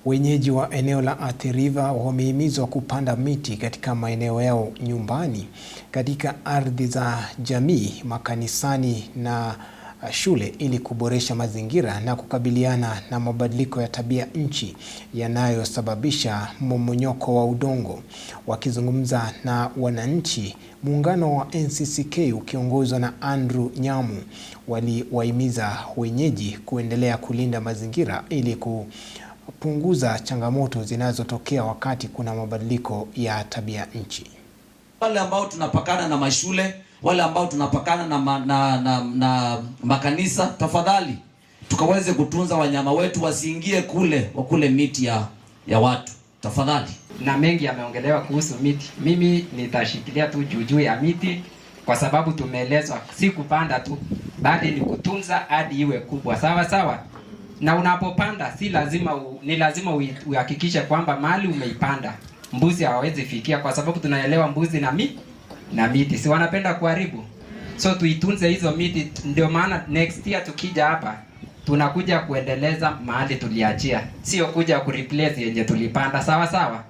Wenyeji wa eneo la Athi River wamehimizwa kupanda miti katika maeneo yao nyumbani, katika ardhi za jamii, makanisani na shule ili kuboresha mazingira na kukabiliana na mabadiliko ya tabia nchi yanayosababisha mmomonyoko wa udongo. Wakizungumza na wananchi, muungano wa NCCK ukiongozwa na Andrew Nyamu waliwahimiza wenyeji kuendelea kulinda mazingira ili kupunguza changamoto zinazotokea wakati kuna mabadiliko ya tabia nchi. Wale ambao tunapakana na mashule, wale ambao tunapakana na makanisa, tafadhali tukaweze kutunza wanyama wetu wasiingie wakule miti ya watu, tafadhali. Na mengi yameongelewa kuhusu miti. Mimi nitashikilia tu juu ya miti kwa sababu tumeelezwa si kupanda tu, bali ni kutunza hadi iwe kubwa. Sawa. Na unapopanda ni lazima uhakikishe kwamba mahali umeipanda mbuzi hawawezi fikia, kwa sababu tunaelewa mbuzi na miti si wanapenda kuharibu. So tuitunze hizo miti, ndio maana next year tukija hapa tunakuja kuendeleza mahali tuliachia, sio kuja kureplace yenye tulipanda. Sawa.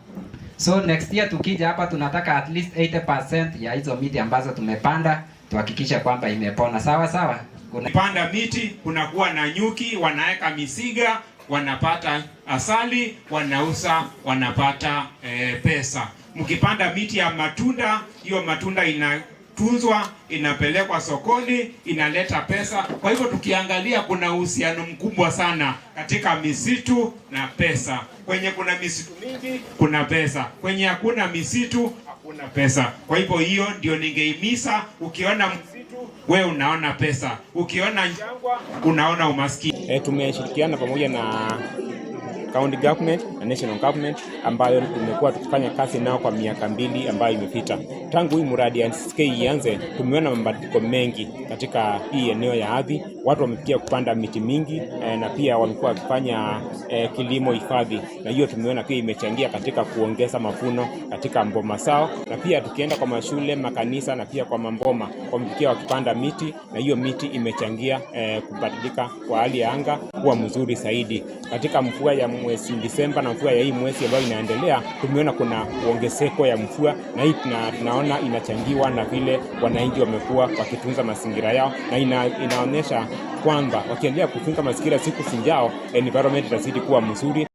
So next year tukija hapa tunataka at least 80% ya hizo miti ambazo tumepanda tuhakikisha kwamba imepona. Sawa. Kupanda miti kunakuwa na nyuki, wanaweka misiga, wanapata asali, wanauza, wanapata pesa. Mkipanda miti ya matunda, hiyo matunda inatunzwa, inapelekwa sokoni, inaleta pesa. Kwa hivyo tukiangalia kuna uhusiano mkubwa sana katika misitu na pesa. Kwenye kuna misitu mingi kuna pesa, kwenye hakuna misitu hakuna pesa. Kwa hivyo hiyo ndio ningehimiza, ukiona msitu wewe unaona pesa, ukiona jangwa unaona umaskini. Tumeshirikiana pamoja na county government na national government ambayo tumekuwa tukifanya kazi nao kwa miaka 2 ambayo imepita. Tangu hii mradi ya NCCK ianze, tumeona mabadiliko mengi katika hii eneo ya ardhi. Watu wamefikia kupanda miti mingi na pia wamekuwa wakifanya kilimo hifadhi, na hiyo tumeona pia imechangia katika kuongeza mavuno katika mboma zao. Na pia tukienda kwa mashule, makanisa na pia kwa mamboma wamefikia wakipanda miti, na hiyo miti imechangia kubadilika kwa hali ya anga kuwa mzuri zaidi. Katika mvua ya mwezi Disemba na mvua ya hii mwezi ambayo inaendelea, tumeona kuna ongezeko ya mvua, na hii tunaona inachangiwa na vile wananchi wamekuwa wakitunza mazingira yao, na inaonyesha kwamba wakiendelea kutunza mazingira siku zijao, environment itazidi kuwa mzuri.